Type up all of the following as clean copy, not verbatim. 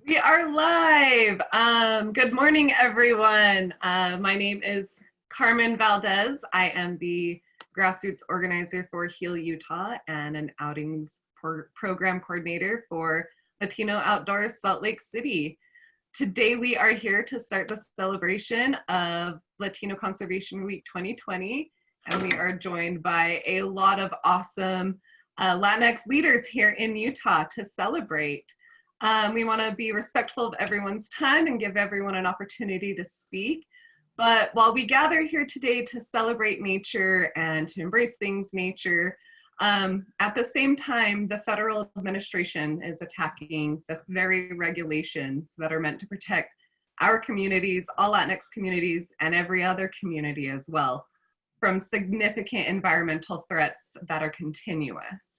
We are live. Good morning, everyone. My name is Carmen Valdez. I am the grassroots organizer for Heal Utah and an outings program coordinator for Latino Outdoors Salt Lake City. Today we are here to start the celebration of Latino Conservation Week 2020, and we are joined by a lot of awesome Latinx leaders here in Utah to celebrate. We want to be respectful of everyone's time and give everyone an opportunity to speak. But while we gather here today to celebrate nature and to embrace things nature, at the same time, the federal administration is attacking the very regulations that are meant to protect our communities, all Latinx communities, and every other community as well, from significant environmental threats that are continuous.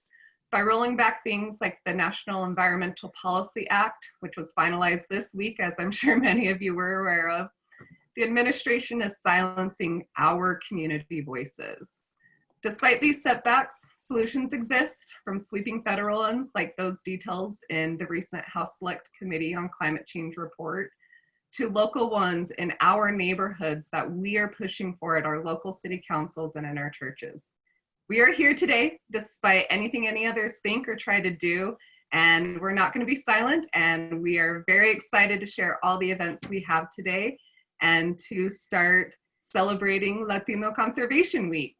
By rolling back things like the National Environmental Policy Act, which was finalized this week, as I'm sure many of you were aware of, the administration is silencing our community voices. Despite these setbacks, solutions exist, from sweeping federal ones like those details in the recent House Select Committee on Climate Change report, to local ones in our neighborhoods that we are pushing for at our local city councils and in our churches. We are here today, despite anything any others think or try to do, and we're not going to be silent, and we are very excited to share all the events we have today and to start celebrating Latino Conservation Week.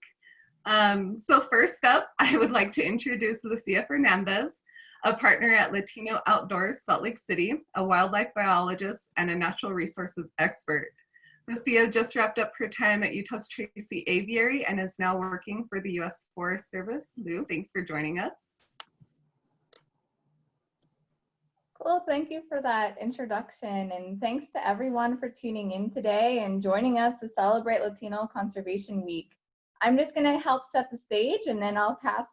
So first up, I would like to introduce Lucia Fernandez, a partner at Latino Outdoors Salt Lake City, a wildlife biologist and a natural resources expert. Lucia just wrapped up her time at Utah's Tracy Aviary and is now working for the U.S. Forest Service. Lou, thanks for joining us. Cool, thank you for that introduction, and thanks to everyone for tuning in today and joining us to celebrate Latino Conservation Week. I'm just going to help set the stage, and then I'll pass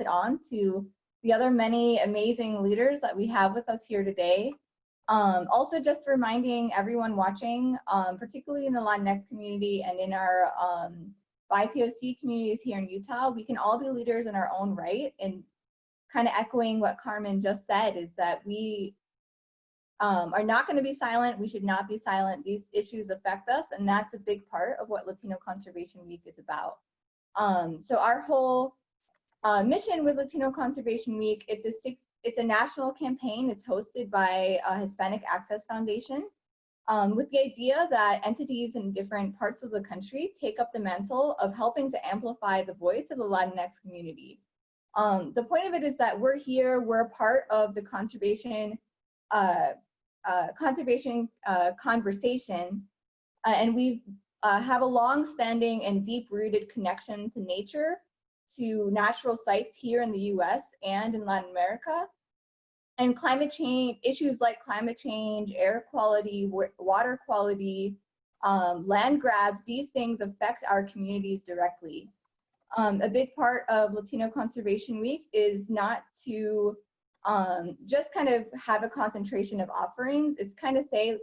it on to the other many amazing leaders that we have with us here today. Also, just reminding everyone watching, particularly in the Latinx community and in our BIPOC communities here in Utah, we can all be leaders in our own right. And kind of echoing what Carmen just said is that we are not going to be silent. We should not be silent. These issues affect us, and that's a big part of what Latino Conservation Week is about. So our whole mission with Latino Conservation Week, it's a national campaign. It's hosted by Hispanic Access Foundation with the idea that entities in different parts of the country take up the mantle of helping to amplify the voice of the Latinx community. The point of it is that we're here, we're a part of the conservation conversation, and we have a long-standing and deep-rooted connection to nature, to natural sites here in the US and in Latin America. And climate change, issues like climate change, air quality, water quality, land grabs, these things affect our communities directly. A big part of Latino Conservation Week is not to just kind of have a concentration of offerings. It's kind of say,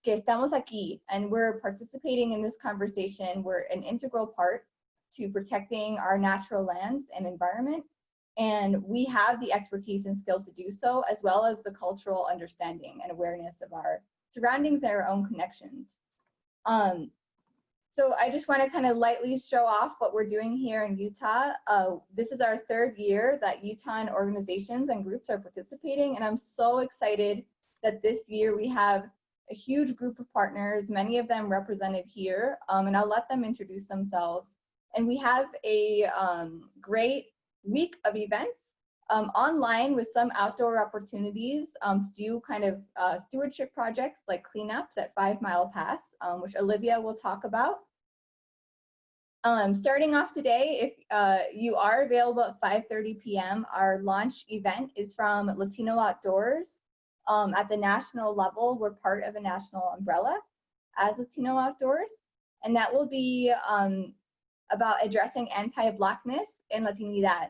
que estamos aquí, and we're participating in this conversation. We're an integral part to protecting our natural lands and environment. And we have the expertise and skills to do so, as well as the cultural understanding and awareness of our surroundings and our own connections. So I just want to kind of lightly show off what we're doing here in Utah. This is our third year that Utah and organizations and groups are participating, and I'm so excited that this year we have a huge group of partners, many of them represented here, and I'll let them introduce themselves. And we have a great week of events online with some outdoor opportunities to do kind of stewardship projects like cleanups at 5 Mile Pass, which Olivia will talk about. Starting off today, if you are available at 5:30 p.m., our launch event is from Latino Outdoors. At the national level, we're part of a national umbrella as Latino Outdoors, and that will be about addressing anti-Blackness and Latinidad.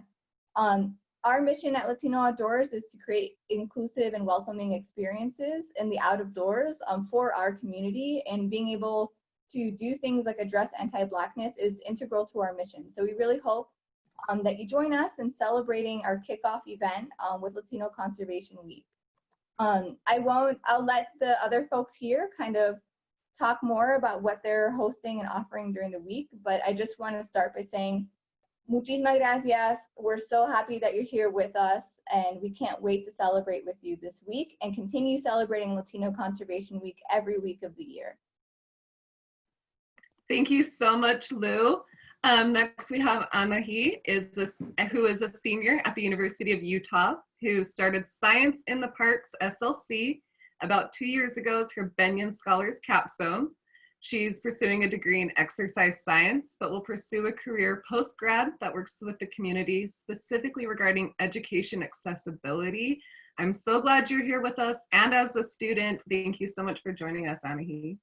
Our mission at Latino Outdoors is to create inclusive and welcoming experiences in the out of doors for our community, and being able to do things like address anti-Blackness is integral to our mission. So we really hope that you join us in celebrating our kickoff event with Latino Conservation Week. I'll let the other folks here kind of talk more about what they're hosting and offering during the week, but I just want to start by saying muchísimas gracias. We're so happy that you're here with us, and we can't wait to celebrate with you this week and continue celebrating Latino Conservation Week every week of the year. Thank you so much, Lou. Next we have Anahy, who is a senior at the University of Utah, who started Science in the Parks SLC about 2 years ago as her Benyon Scholars Capstone. She's pursuing a degree in exercise science, but will pursue a career post-grad that works with the community, specifically regarding education accessibility. I'm so glad you're here with us. And as a student, thank you so much for joining us, Anahy.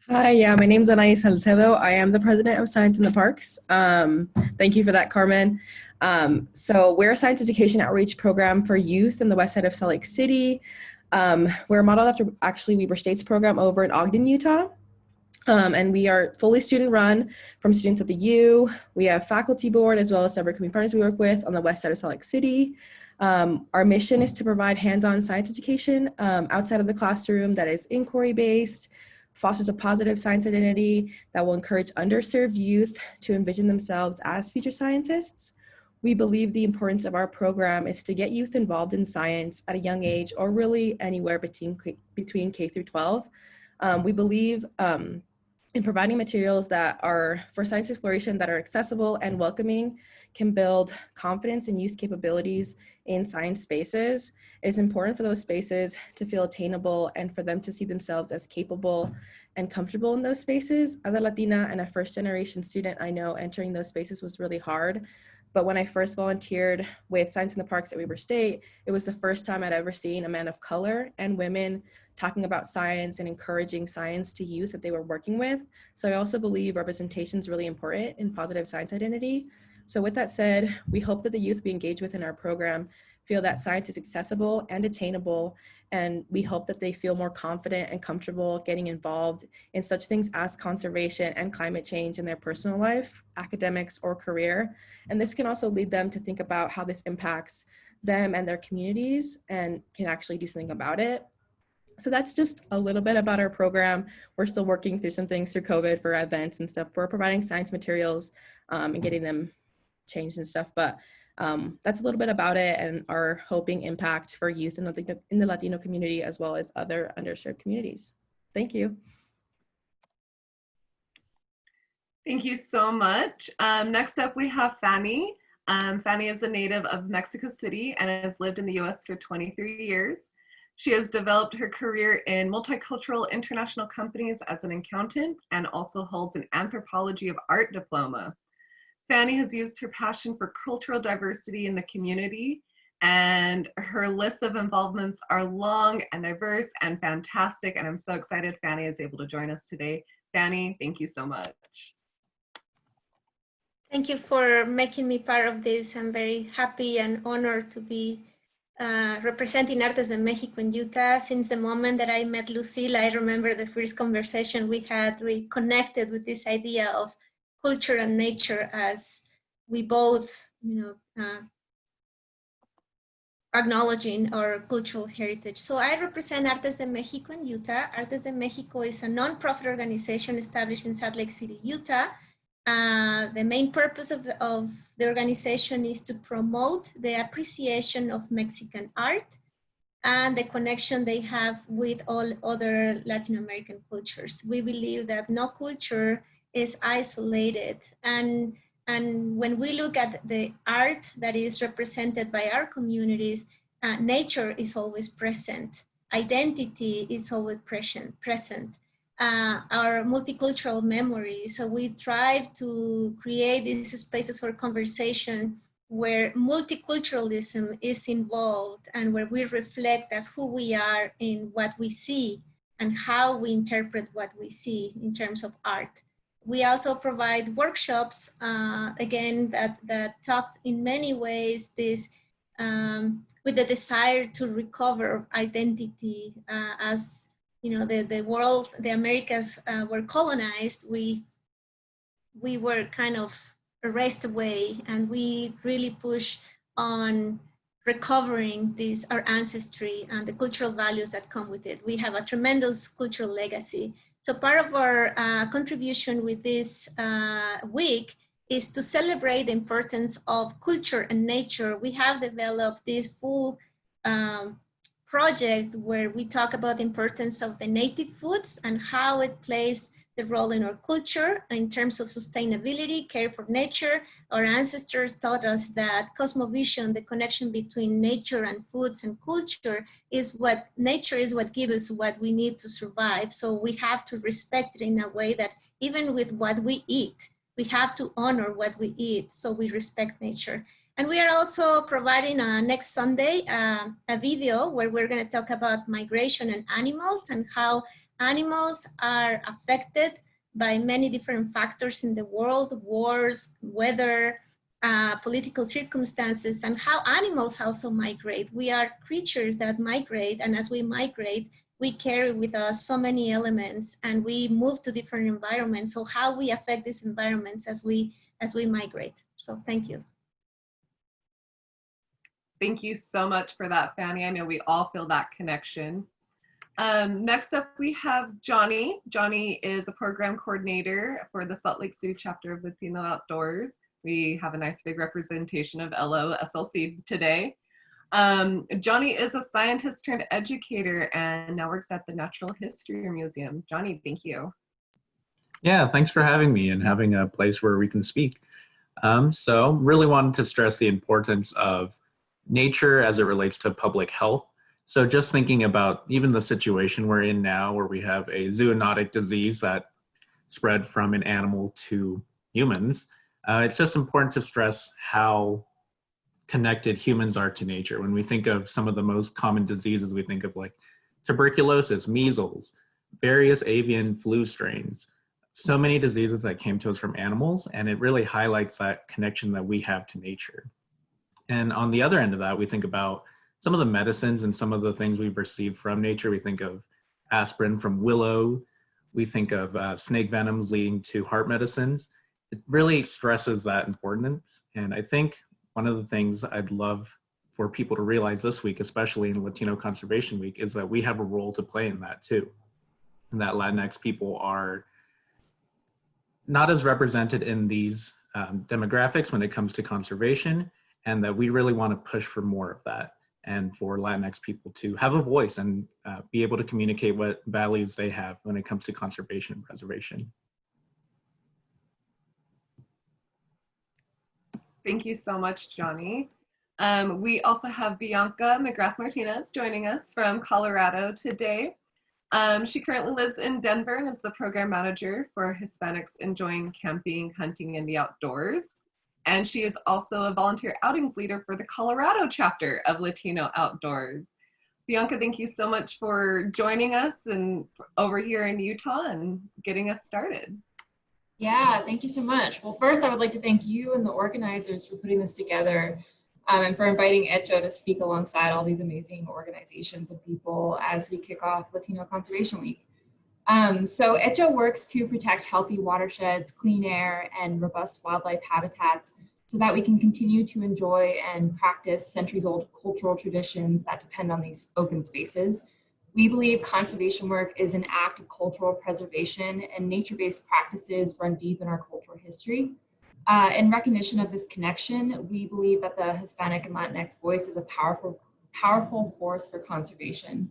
Hi, yeah, my name is Anahy Salcedo. I am the president of Science in the Parks. Thank you for that, Carmen. So we're a science education outreach program for youth in the west side of Salt Lake City. We're modeled after actually Weber State's program over in Ogden, Utah. And we are fully student run from students at the U. We have faculty board as well as several community partners we work with on the west side of Salt Lake City. Our mission is to provide hands-on science education outside of the classroom that is inquiry-based, fosters a positive science identity that will encourage underserved youth to envision themselves as future scientists. We believe the importance of our program is to get youth involved in science at a young age, or really anywhere between K through 12. We believe in providing materials that are for science exploration that are accessible and welcoming, can build confidence and use capabilities in science spaces. It is important for those spaces to feel attainable and for them to see themselves as capable and comfortable in those spaces. As a Latina and a first-generation student, I know entering those spaces was really hard. But when I first volunteered with Science in the Parks at Weber State, it was the first time I'd ever seen a man of color and women talking about science and encouraging science to youth that they were working with. So I also believe representation is really important in positive science identity. So with that said, we hope that the youth we engage with in our program feel that science is accessible and attainable, and we hope that they feel more confident and comfortable getting involved in such things as conservation and climate change in their personal life, academics, or career. And this can also lead them to think about how this impacts them and their communities and can actually do something about it. So that's just a little bit about our program. We're still working through some things through COVID for events and stuff. We're providing science materials and getting them changed and stuff, but that's a little bit about it and our hoping impact for youth in the Latino community as well as other underserved communities. Thank you. Thank you so much. Next up, we have Fanny. Fanny is a native of Mexico City and has lived in the US for 23 years. She has developed her career in multicultural international companies as an accountant and also holds an anthropology of art diploma. Fanny has used her passion for cultural diversity in the community, and her list of involvements are long and diverse and fantastic, and I'm so excited Fanny is able to join us today. Fanny, thank you so much. Thank you for making me part of this. I'm very happy and honored to be representing Artes de Mexico in Utah. Since the moment that I met Lucila, I remember the first conversation we had, we connected with this idea of culture and nature as we both, acknowledging our cultural heritage. So I represent Artes de Mexico in Utah. Artes de Mexico is a nonprofit organization established in Salt Lake City, Utah. The main purpose of the organization is to promote the appreciation of Mexican art and the connection they have with all other Latin American cultures. We believe that no culture is isolated, and when we look at the art that is represented by our communities, nature is always present, identity is always present. Our multicultural memory. So we try to create these spaces for conversation where multiculturalism is involved and where we reflect as who we are in what we see and how we interpret what we see in terms of art. We also provide workshops, again, that talk in many ways this with the desire to recover identity as the world, the Americas were colonized. We were kind of erased away, and we really push on recovering our ancestry and the cultural values that come with it. We have a tremendous cultural legacy. So part of our contribution with this week is to celebrate the importance of culture and nature. We have developed this full project where we talk about the importance of the native foods and how it plays the role in our culture in terms of sustainability, care for nature. Our ancestors taught us that cosmovision, the connection between nature and foods and culture, nature is what gives us what we need to survive. So we have to respect it in a way that even with what we eat, we have to honor what we eat, so we respect nature. And we are also providing next Sunday a video where we're going to talk about migration and animals and how animals are affected by many different factors in the world, wars, weather, political circumstances, and how animals also migrate. We are creatures that migrate, and as we migrate, we carry with us so many elements and we move to different environments. So how we affect these environments as we migrate. So thank you. Thank you so much for that, Fanny. I know we all feel that connection. Next up, we have Johnny. Johnny is a program coordinator for the Salt Lake City chapter of Latino Outdoors. We have a nice big representation of LO SLC today. Johnny is a scientist turned educator and now works at the Natural History Museum. Johnny, thank you. Yeah, thanks for having me and having a place where we can speak. So really wanted to stress the importance of nature as it relates to public health. So just thinking about even the situation we're in now where we have a zoonotic disease that spread from an animal to humans, it's just important to stress how connected humans are to nature. When we think of some of the most common diseases, we think of like tuberculosis, measles, various avian flu strains, so many diseases that came to us from animals, and it really highlights that connection that we have to nature. And on the other end of that, we think about some of the medicines and some of the things we've received from nature. We think of aspirin from willow. We think of snake venoms leading to heart medicines. It really stresses that importance. And I think one of the things I'd love for people to realize this week, especially in Latino Conservation Week, is that we have a role to play in that too. And that Latinx people are not as represented in these demographics when it comes to conservation, and that we really want to push for more of that, and for Latinx people to have a voice and be able to communicate what values they have when it comes to conservation and preservation. Thank you so much, Johnny. We also have Bianca McGrath-Martinez joining us from Colorado today. She currently lives in Denver and is the program manager for Hispanics enjoying camping, hunting, and the outdoors. And she is also a volunteer outings leader for the Colorado chapter of Latino Outdoors. Bianca, thank you so much for joining us and over here in Utah and getting us started. Yeah, thank you so much. Well, first, I would like to thank you and the organizers for putting this together and for inviting HECHO to speak alongside all these amazing organizations and people as we kick off Latino Conservation Week. So HECHO works to protect healthy watersheds, clean air, and robust wildlife habitats so that we can continue to enjoy and practice centuries-old cultural traditions that depend on these open spaces. We believe conservation work is an act of cultural preservation, and nature-based practices run deep in our cultural history. In recognition of this connection, we believe that the Hispanic and Latinx voice is a powerful force for conservation.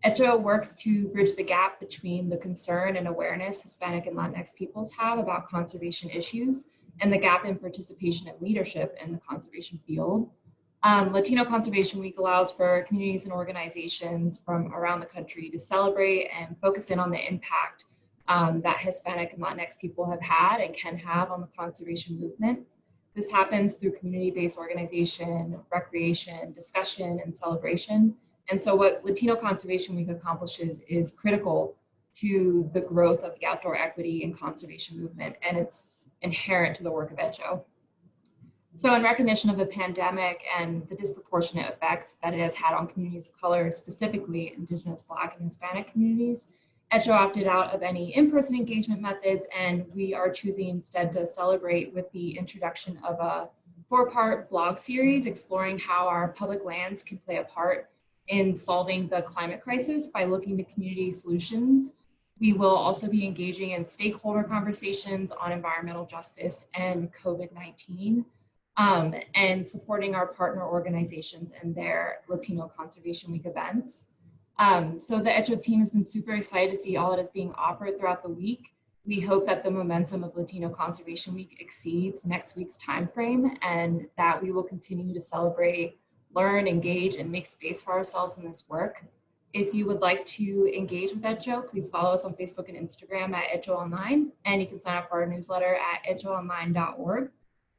HECHO works to bridge the gap between the concern and awareness Hispanic and Latinx peoples have about conservation issues and the gap in participation and leadership in the conservation field. Latino Conservation Week allows for communities and organizations from around the country to celebrate and focus in on the impact that Hispanic and Latinx people have had and can have on the conservation movement. This happens through community-based organization, recreation, discussion, and celebration. And so what Latino Conservation Week accomplishes is critical to the growth of the outdoor equity and conservation movement, and it's inherent to the work of HECHO. So in recognition of the pandemic and the disproportionate effects that it has had on communities of color, specifically Indigenous, Black, and Hispanic communities, HECHO opted out of any in-person engagement methods, and we are choosing instead to celebrate with the introduction of a 4-part blog series exploring how our public lands can play a part in solving the climate crisis by looking to community solutions. We will also be engaging in stakeholder conversations on environmental justice and COVID-19, and supporting our partner organizations and their Latino Conservation Week events. So the HECHO team has been super excited to see all that is being offered throughout the week. We hope that the momentum of Latino Conservation Week exceeds next week's timeframe, and that we will continue to celebrate, learn, engage, and make space for ourselves in this work. If you would like to engage with HECHO, please follow us on Facebook and Instagram at HECHO Online, and you can sign up for our newsletter at hechoonline.org.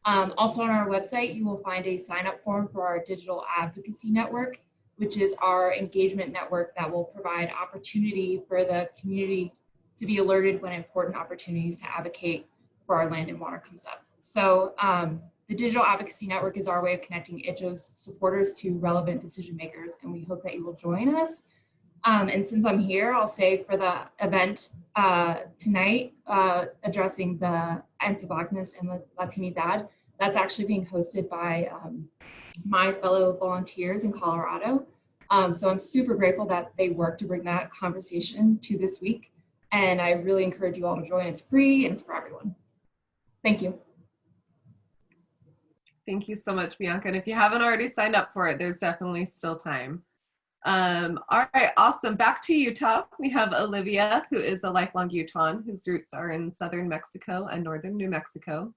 Also on our website, you will find a sign-up form for our digital advocacy network, which is our engagement network that will provide opportunity for the community to be alerted when important opportunities to advocate for our land and water comes up. So the digital advocacy network is our way of connecting HECHO's supporters to relevant decision makers, and we hope that you will join us. And since I'm here, I'll say for the event tonight, addressing the anti-Blackness and the Latinidad, that's actually being hosted by my fellow volunteers in Colorado. So I'm super grateful that they worked to bring that conversation to this week. And I really encourage you all to join. It's free and it's for everyone. Thank you. Thank you so much, Bianca. And if you haven't already signed up for it, there's definitely still time. All right, awesome. Back to Utah. We have Olivia, who is a lifelong Utahn whose roots are in southern Mexico and northern New Mexico.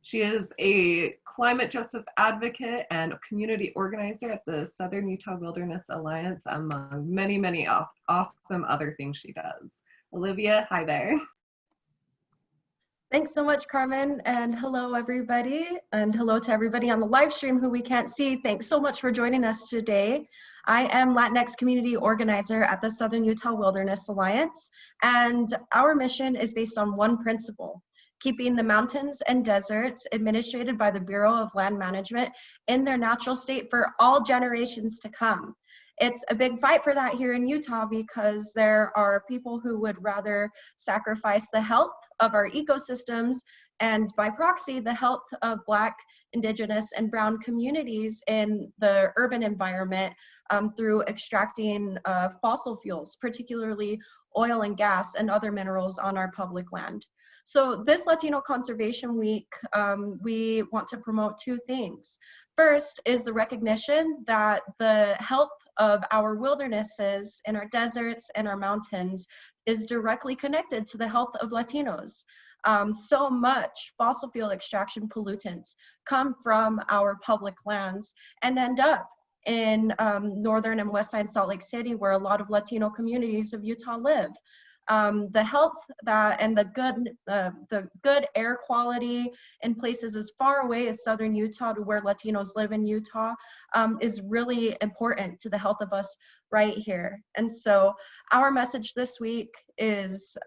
She is a climate justice advocate and a community organizer at the Southern Utah Wilderness Alliance, among many, many awesome other things she does. Olivia, hi there. Thanks so much, Carmen, and hello everybody, and hello to everybody on the live stream who we can't see. Thanks so much for joining us today. I am Latinx community organizer at the Southern Utah Wilderness Alliance, and our mission is based on one principle: keeping the mountains and deserts administrated by the Bureau of Land Management in their natural state for all generations to come. It's a big fight for that here in Utah because there are people who would rather sacrifice the health of our ecosystems and by proxy the health of Black, Indigenous, and Brown communities in the urban environment through extracting fossil fuels, particularly oil and gas and other minerals on our public land. So this Latino Conservation Week, we want to promote two things. First is the recognition that the health of our wildernesses and our deserts and our mountains is directly connected to the health of Latinos. So much fossil fuel extraction pollutants come from our public lands and end up in northern and west side Salt Lake City, where a lot of Latino communities of Utah live. The health and the good air quality in places as far away as southern Utah to where Latinos live in Utah is really important to the health of us right here. And so our message this week is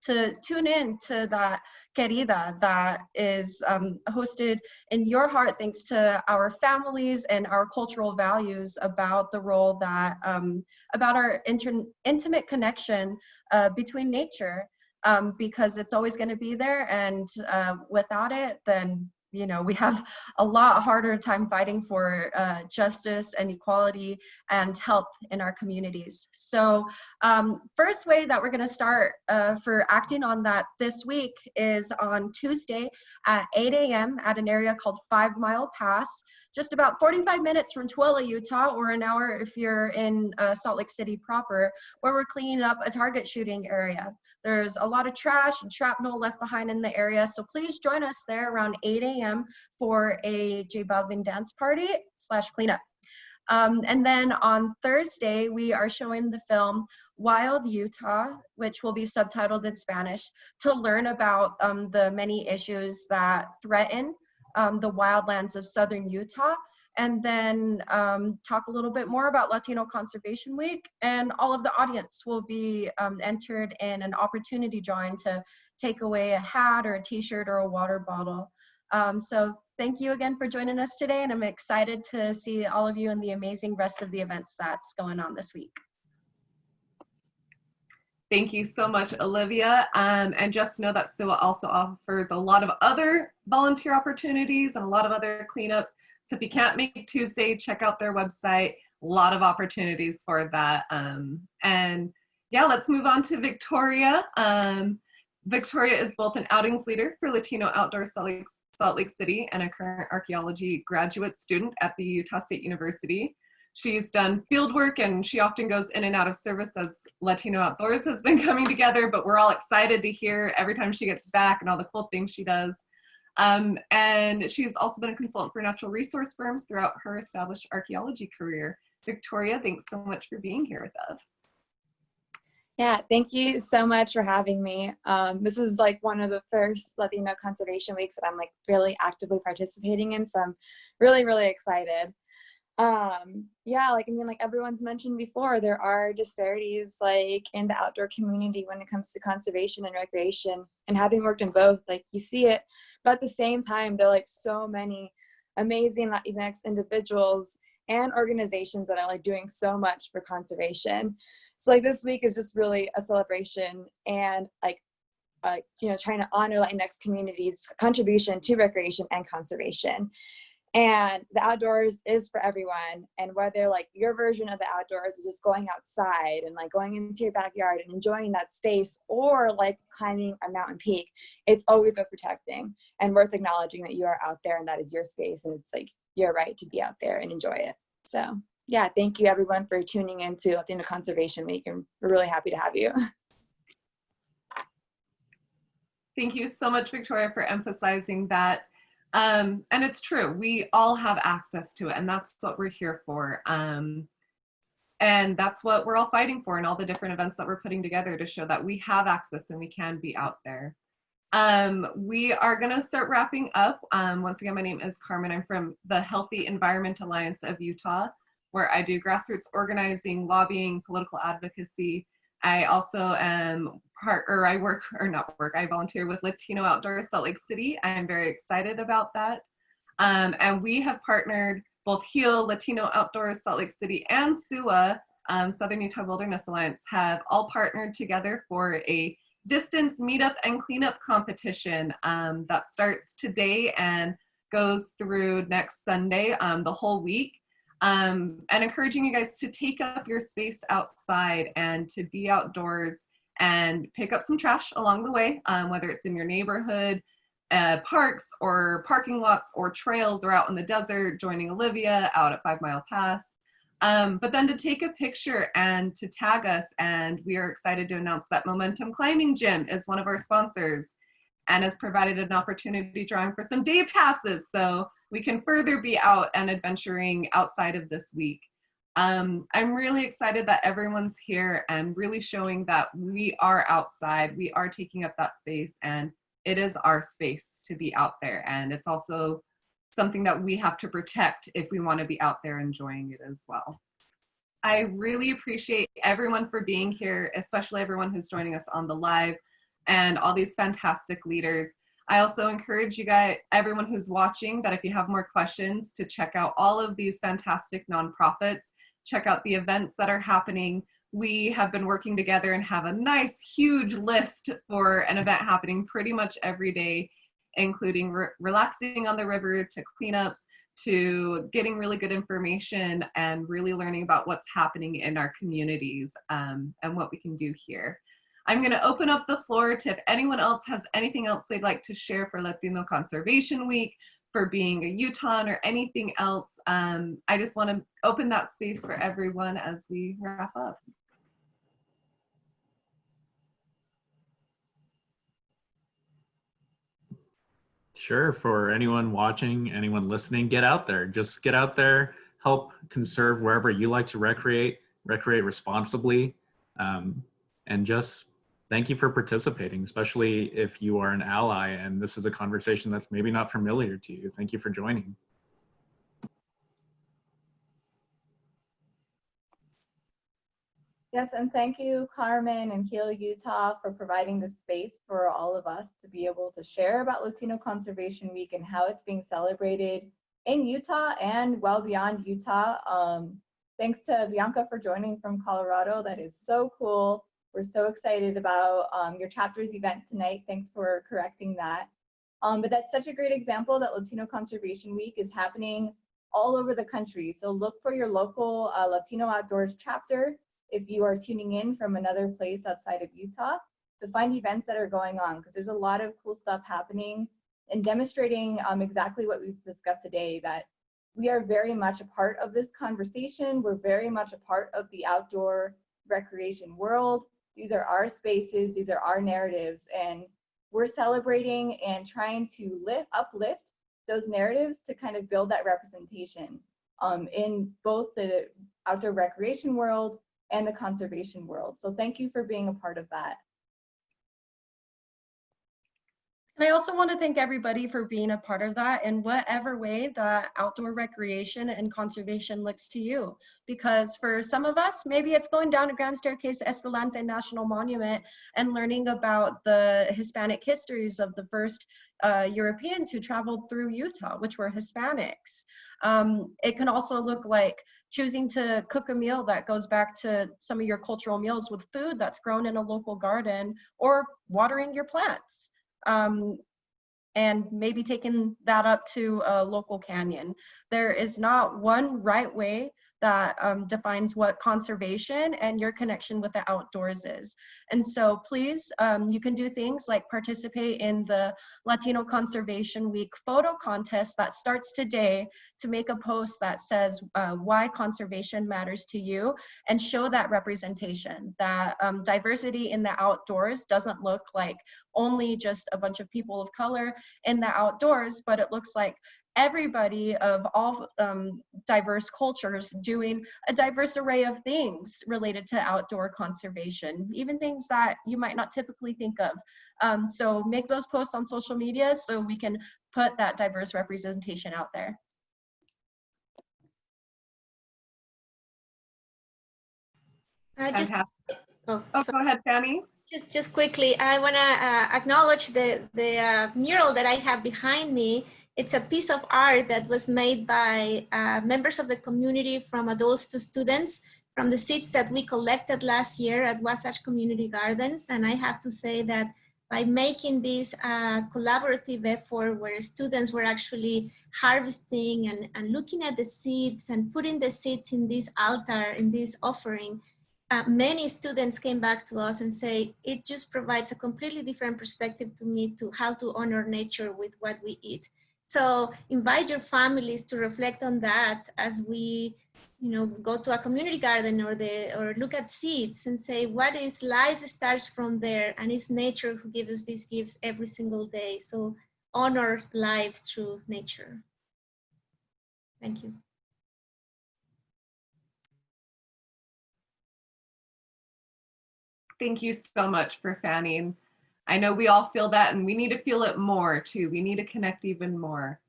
to tune in to that querida that is hosted in your heart, thanks to our families and our cultural values about the role that, about our intimate connection between nature, because it's always going to be there, and without it, then you know, we have a lot harder time fighting for justice and equality and health in our communities. So first way that we're going to start for acting on that this week is on Tuesday at 8 a.m. at an area called 5 Mile Pass, just about 45 minutes from Tooele, Utah, or an hour if you're in Salt Lake City proper, where we're cleaning up a target shooting area. There's a lot of trash and shrapnel left behind in the area, so please join us there around 8 a.m. for a J Balvin dance party / cleanup. And then on Thursday, we are showing the film Wild Utah, which will be subtitled in Spanish, to learn about the many issues that threaten the wildlands of southern Utah, and then talk a little bit more about Latino Conservation Week, and all of the audience will be entered in an opportunity drawing to take away a hat or a t-shirt or a water bottle. So thank you again for joining us today, and I'm excited to see all of you in the amazing rest of the events that's going on this week. Thank you so much, Olivia. And just know that SUWA also offers a lot of other volunteer opportunities and a lot of other cleanups. So if you can't make Tuesday, check out their website. A lot of opportunities for that. And yeah, let's move on to Victoria. Victoria is both an outings leader for Latino Outdoor Salt Lake City and a current archaeology graduate student at the Utah State University. She's done field work and she often goes in and out of service as Latino Outdoors has been coming together, but we're all excited to hear every time she gets back and all the cool things she does. And she's also been a consultant for natural resource firms throughout her established archaeology career. Victoria, thanks so much for being here with us. Yeah, thank you so much for having me. This is like one of the first Latino Conservation Weeks that I'm like really actively participating in, so I'm really, really excited. Yeah, like, I mean, like everyone's mentioned before, there are disparities like in the outdoor community when it comes to conservation and recreation, and having worked in both, like you see it, but at the same time, there are like so many amazing Latinx individuals and organizations that are like doing so much for conservation. So like this week is just really a celebration and like, you know, trying to honor Latinx communities' contribution to recreation and conservation. And the outdoors is for everyone. And whether like your version of the outdoors is just going outside and like going into your backyard and enjoying that space, or like climbing a mountain peak, it's always worth protecting and worth acknowledging that you are out there and that is your space. And it's like your right to be out there and enjoy it. So yeah, thank you everyone for tuning into Latino Conservation Week, and we're really happy to have you. Thank you so much, Victoria, for emphasizing that. And it's true, we all have access to it, and that's what we're here for. And that's what we're all fighting for in all the different events that we're putting together to show that we have access and we can be out there. We are gonna start wrapping up. Once again, my name is Carmen. I'm from the Healthy Environment Alliance of Utah, where I do grassroots organizing, lobbying, political advocacy. I also am I volunteer with Latino Outdoors Salt Lake City. I'm very excited about that. And we have partnered, both HEAL, Latino Outdoors Salt Lake City, and SUWA, Southern Utah Wilderness Alliance, have all partnered together for a distance meetup and cleanup competition that starts today and goes through next Sunday, the whole week. And encouraging you guys to take up your space outside and to be outdoors and pick up some trash along the way, whether it's in your neighborhood, parks or parking lots or trails, or out in the desert, joining Olivia out at 5 Mile Pass. But then to take a picture and to tag us. And we are excited to announce that Momentum Climbing Gym is one of our sponsors and has provided an opportunity drawing for some day passes, so we can further be out and adventuring outside of this week. I'm really excited that everyone's here and really showing that we are outside, we are taking up that space, and it is our space to be out there. And it's also something that we have to protect if we want to be out there enjoying it as well. I really appreciate everyone for being here, especially everyone who's joining us on the live, and all these fantastic leaders. I also encourage you guys, everyone who's watching, that if you have more questions, to check out all of these fantastic nonprofits, check out the events that are happening. We have been working together and have a nice, huge list for an event happening pretty much every day, including relaxing on the river, to cleanups, to getting really good information and really learning about what's happening in our communities and what we can do here. I'm going to open up the floor to if anyone else has anything else they'd like to share for Latino Conservation Week, for being a Utahn, or anything else. I just want to open that space for everyone as we wrap up. Sure, for anyone watching, anyone listening, get out there. Just get out there, help conserve wherever you like to recreate responsibly, and just thank you for participating, especially if you are an ally and this is a conversation that's maybe not familiar to you. Thank you for joining. Yes, and thank you, Carmen and HEAL Utah, for providing the space for all of us to be able to share about Latino Conservation Week and how it's being celebrated in Utah and well beyond Utah. Thanks to Bianca for joining from Colorado. That is so cool. We're so excited about your chapter's event tonight. Thanks for correcting that. But that's such a great example that Latino Conservation Week is happening all over the country. So look for your local Latino Outdoors chapter if you are tuning in from another place outside of Utah to find events that are going on, because there's a lot of cool stuff happening and demonstrating exactly what we've discussed today, that we are very much a part of this conversation. We're very much a part of the outdoor recreation world. These are our spaces, these are our narratives, and we're celebrating and trying to uplift those narratives to kind of build that representation in both the outdoor recreation world and the conservation world. So thank you for being a part of that. And I also want to thank everybody for being a part of that in whatever way that outdoor recreation and conservation looks to you. Because for some of us, maybe it's going down a Grand Staircase Escalante National Monument and learning about the Hispanic histories of the first Europeans who traveled through Utah, which were Hispanics. It can also look like choosing to cook a meal that goes back to some of your cultural meals with food that's grown in a local garden, or watering your plants. And maybe taking that up to a local canyon. There is not one right way that defines what conservation and your connection with the outdoors is. And so please, you can do things like participate in the Latino Conservation Week photo contest that starts today to make a post that says why conservation matters to you, and show that representation, that diversity in the outdoors doesn't look like only just a bunch of people of color in the outdoors, but it looks like everybody of all diverse cultures doing a diverse array of things related to outdoor conservation, even things that you might not typically think of. So make those posts on social media so we can put that diverse representation out there. Go ahead, Fanny. Just quickly, I want to acknowledge the mural that I have behind me. It's a piece of art that was made by members of the community, from adults to students, from the seeds that we collected last year at Wasatch Community Gardens. And I have to say that by making this collaborative effort where students were actually harvesting and looking at the seeds and putting the seeds in this altar, in this offering, many students came back to us and say, it just provides a completely different perspective to me to how to honor nature with what we eat. So invite your families to reflect on that as we, go to a community garden or look at seeds and say, what is life starts from there, and it's nature who gives us these gifts every single day. So honor life through nature. Thank you. Thank you so much for Fanny. I know we all feel that, and we need to feel it more too. We need to connect even more.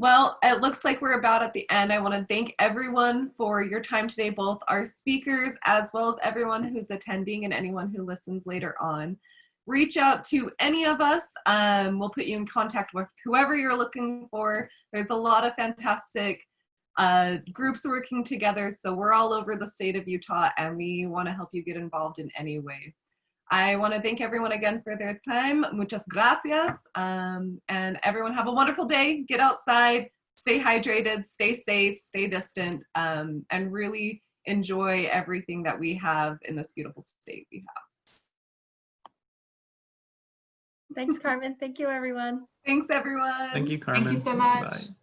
Well, it looks like we're about at the end. I want to thank everyone for your time today, both our speakers as well as everyone who's attending and anyone who listens later on. Reach out to any of us. We'll put you in contact with whoever you're looking for. There's a lot of fantastic groups working together, so we're all over the state of Utah, and we want to help you get involved in any way. I want to thank everyone again for their time. Muchas gracias. And everyone have a wonderful day. Get outside, stay hydrated, stay safe, stay distant, and really enjoy everything that we have in this beautiful state we have. Thanks, Carmen. Thank you, everyone. Thanks, everyone. Thank you, Carmen. Thank you so much. Bye.